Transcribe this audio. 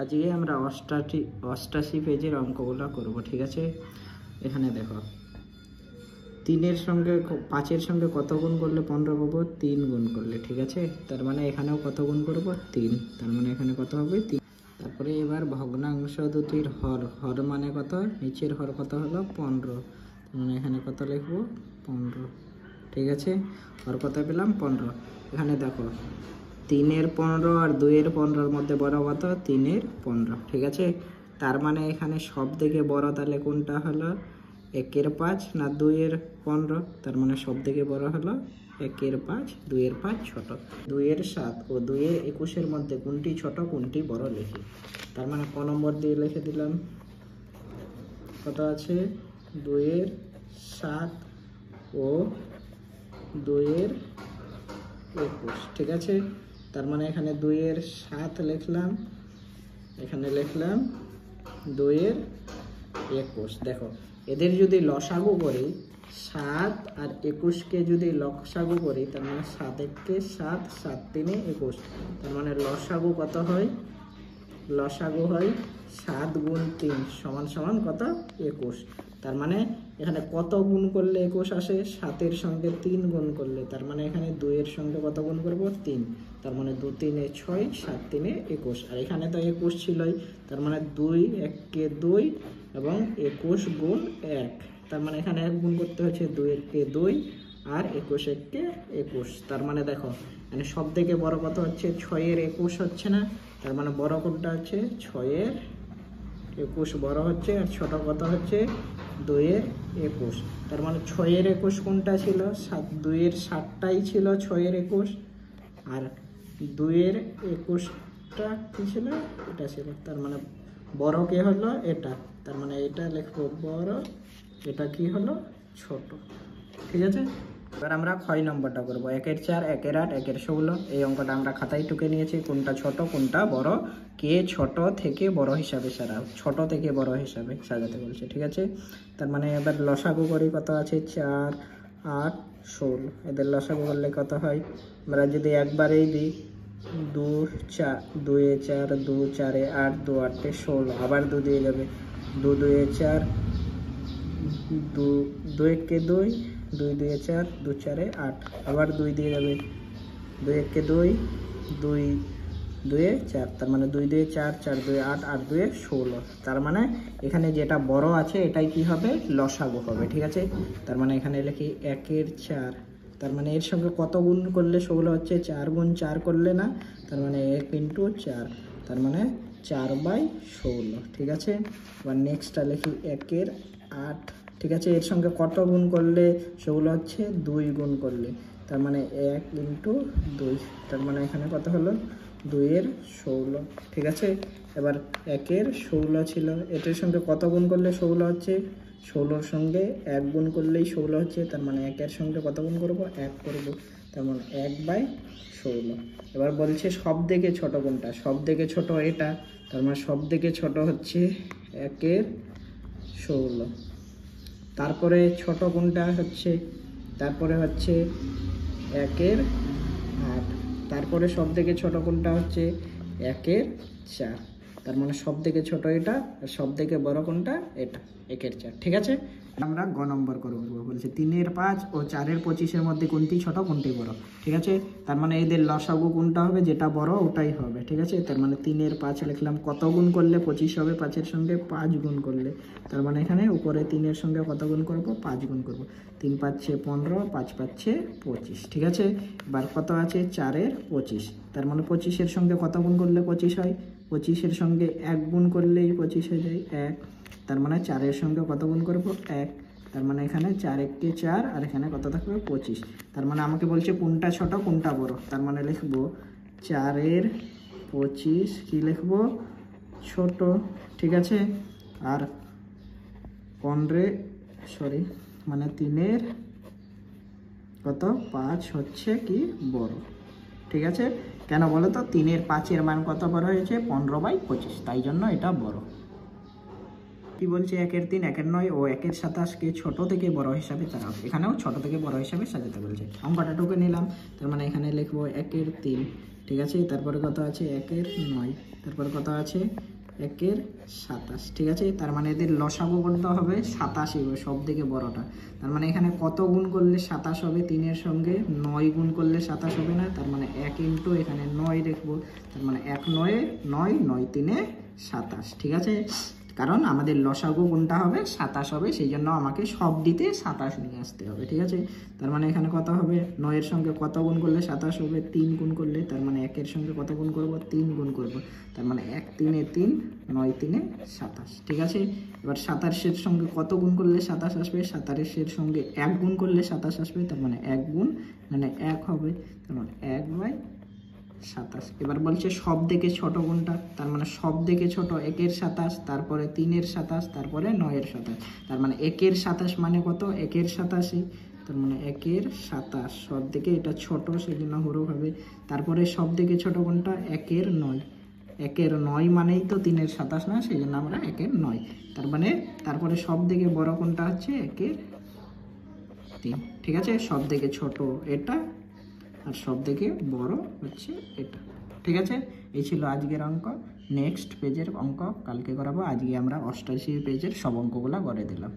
আজকে আমরা অষ্টাশি পেজের অঙ্কগুলো করব, ঠিক আছে। এখানে দেখো, 3-এর সঙ্গে 5-এর সঙ্গে কত গুণ করলে 15 পাবো? 3 গুণ করলে, ঠিক আছে। তার মানে এখানেও কত গুণ করব? 3। তার মানে এখানে কত হবে? 3। তারপরে এবার ভগ্নাংশ দুটির হর, হর মানে কত? নিচের হর কত হলো? 15। তার মানে এখানে কত লিখবো? 15, ঠিক আছে। হর কত পেলাম? 15। এখানে দেখো 3-এর 15 আর 2-এর 15-র মধ্যে বড় কত? 3-এর 15, ঠিক আছে। তার মানে এখানে সব থেকে বড় তাহলে কোনটা হলো? 1-এর 5 না 2-এর 15? তার মানে সব থেকে বড় হলো 1-এর 5, 2-এর 5 ছোট। 2-এর 7 ও 2-এর 21-এর মধ্যে কোনটি ছোট কোনটি বড় লিখি। তার মানে ক নম্বর দিয়ে লিখে দিলাম, কত আছে? 2-এর 7 ও 2-এর 21, ঠিক আছে। তার মানে এখানে 2-এর 7 লিখলাম, এখানে লিখলাম 2-এর 21। দেখো, এদের যদি লসাগু করি, 7 আর 21কে যদি লসাগু করি, তার মানে 7-1-কে 7, 7-3-এ 21। তার মানে লসাগু কত হয়? লসাগু হয় 7 গুণ 3 সমান সমান কত? 21। তার মানে এখানে কত গুণ করলে 21 আসে? 7-এর সঙ্গে 3 গুণ করলে। তার মানে এখানে 2-এর সঙ্গে কত গুণ করব? 3। তার মানে 2-3-এ 6, 7-3-এ 21। আর এখানে তো 21 ছিলই। তার মানে 2, 1-কে 2 এবং 21 গুণ 1। তার মানে এখানে 1 গুণ করতে হচ্ছে, 2-1-কে 2 আর 21-1-কে 21। তার মানে দেখো, মানে সব থেকে বড় কত হচ্ছে? 6-এর 21 হচ্ছে না? তার মানে বড় কোনটা হচ্ছে? 6-এর 21 বড় হচ্ছে, আর ছোট কত হচ্ছে? 2-এর 21। তার মানে 6-এর 21 কোনটা ছিল? 2-এর 7টাই ছিল 6-এর 21, আর 2-এর 21টা কি ছিল? এটা ছিল। তার মানে বড় কে হলো? এটা। তার মানে এটা লিখবো বড়, এটা কি হলো? ছোট, ঠিক আছে। এবার আমরা 6 নম্বরটা করবো। 1-এর 4, 1-এর 8, 1-এর 16। এই অঙ্কটা আমরা খাতায় টুকে নিয়েছি, কোনটা ছোট কোনটা বড়, কে ছোট থেকে বড় হিসাবে সাজাও, ছোট থেকে বড় হিসাবে সাজাতে বলছে, ঠিক আছে। তার মানে এবার লসাগু করি, কত আছে? 4, 8, 16। এদের লসাগু করলে কত হয়? আমরা যদি একবারেই দিই, 2, 4, 2-এ 4, 2, 4-এ 8, 2, 8-এ 16। আবার 2 দিয়ে যাবে, 2, 2-এ 4, 2, 2-1-কে 2, 2, 2-এ 4, 2, 4-এ 8। আবার 2 দিয়ে যাবে, 2-1-কে 2, 2, 2-এ 4। তার মানে 2, 2-এ 4, 4, 2-এ 8, 8, 2-এ 16। তার মানে এখানে যেটা বড় আছে এটাই কি হবে? লসাগু হবে, ঠিক আছে। তার মানে এখানে লিখি 1-এর 4। তার মানে এর সঙ্গে কত গুণ করলে 16 হচ্ছে? 4 গুণ 4 করলে না? তার মানে 1 × 4। তার মানে 4/16, ঠিক আছে। এবার নেক্সটটা লিখি 1-এর 8, ঠিক আছে। এর সঙ্গে কত গুণ করলে 16 হচ্ছে? 2 গুণ করলে। তার মানে 1 × 2। তার মানে এখানে কত হলো? 2-এর 16, ঠিক আছে। এবার 1-এর 16 ছিল, এটার সঙ্গে কত গুণ করলে 16 হচ্ছে? 16-র সঙ্গে 1 গুণ করলেই 16 হচ্ছে। তার মানে 1-এর সঙ্গে কত গুণ করব? 1 করব। তার মানে 1/16। এবার বলছে সব থেকে ছোট কোনটা? সব থেকে ছোট এটা। তার মানে সব থেকে ছোট হচ্ছে 1-এর 16। তারপরে ছোট কোনটা হচ্ছে? তারপরে হচ্ছে 1-এর 8। তারপরে সব থেকে ছোট কোনটা হচ্ছে? 1-এর 4। তার মানে সব থেকে ছোট এটা, আর সব থেকে বড় কোনটা? এটা, 1-এর 4, ঠিক আছে। আমরা গ নম্বর করবো, বলছে 3-এর 5 ও 4-এর 25-এর মধ্যে কোনটি ছোট কোনটি বড়, ঠিক আছে। তার মানে এদের লসাগু কোনটা হবে? যেটা বড় ওটাই হবে, ঠিক আছে। তার মানে 3-এর 5 লিখলাম, কত গুণ করলে 25 হবে? 5-এর সঙ্গে 5 গুণ করলে। তার মানে এখানে উপরে 3-এর সঙ্গে কত গুণ করব? 5 গুণ করব। 3 × 5 = 15, 5 × 5 = 25, ঠিক আছে। এবার কত আছে? 4-এর 25। তার মানে 25-এর সঙ্গে কত গুণ করলে 25 হয়? 25-এর সঙ্গে 1 গুণ করলেই 25 হয়ে যায়, 1। তার মানে 4-এর সঙ্গে কত গুণ করব? 1। তার মানে এখানে 4-1-কে 4, আর এখানে কত থাকবে? 25। তার মানে আমাকে বলছে কোনটা ছোট কোনটা বড়। তার মানে লিখব 4-এর 25 কি লিখব? ছোট, ঠিক আছে। আর 3-এর কত? 5 হচ্ছে কি? বড়, ঠিক আছে। কেন বলো তো? 3-এর 5-এর মান কত বড় হয়েছে? 15/25, তাই জন্য এটা বড়। কি বলছে? 1-এর 3, 1-এর 9 ও 1-এর 27কে ছোট থেকে বড় হিসাবে সাজাও। এখানেও ছোট থেকে বড় হিসাবে সাজাতে বলছে। অঙ্কটা টুকে নিলাম। তার মানে এখানে লিখবো 1-এর 3, ঠিক আছে। তারপরে কত আছে 1-এর 9, তারপরে কত আছে 1-এর 27, ঠিক আছে। তার মানে এদের লসাগু করতে হবে 27 হবে, সব থেকে বড়টা। তার মানে এখানে কত গুণ করলে 27 হবে? 3-এর সঙ্গে 9 গুণ করলে 27 হবে না, তার মানে 1 ইন্টু এখানে 9 রাখবো, তার মানে 1 9 9 9 3 27, ঠিক আছে। কারণ আমাদের লসাগু কোনটা হবে 27 হবে, সেই জন্য আমাকে সব দিতে 27 নিয়ে আসতে হবে, ঠিক আছে। তার মানে এখানে কত হবে 9-এর সঙ্গে কত গুণ করলে 27 হবে? 3 গুণ করলে, তার মানে 1-এর সঙ্গে কত গুণ করব? 3 গুণ করব, তার মানে 1 3 3 9 3 27, ঠিক আছে। এবার 27-এর সঙ্গে কত গুণ করলে 27 আসবে? 27-এর সঙ্গে 1 গুণ করলে 27 আসবে, তার মানে 1 গুণ, মানে 1 হবে, তার মানে 1/27। এবার বলছে সব থেকে ছোট কোনটা? তার মানে সব থেকে ছোট 1-এর 27, তারপরে 3-এর 27, তারপরে 9-এর 27। তার মানে 1-এর 27 মানে কত? 1-এর 27, তার মানে 1-এর 27 সব থেকে এটা ছোট, সেই জন্য হরফ হবে। তারপরে সব থেকে ছোট কোনটা? 1-এর 9, 1-এর 9 মানেই তো 3-এর 27 না, সেই জন্য আমরা 1-এর 9। তার মানে তারপরে সব থেকে বড় কোনটা হচ্ছে? 1-এর 3, ঠিক আছে। সব থেকে ছোট এটা, আর সব থেকে বড় হচ্ছে এটা, ঠিক আছে। এই ছিল আজকের অঙ্ক। নেক্সট পেজের অঙ্ক কালকে করাবো। আজকে আমরা 88 পেজের সব অঙ্কগুলো করে দিলাম।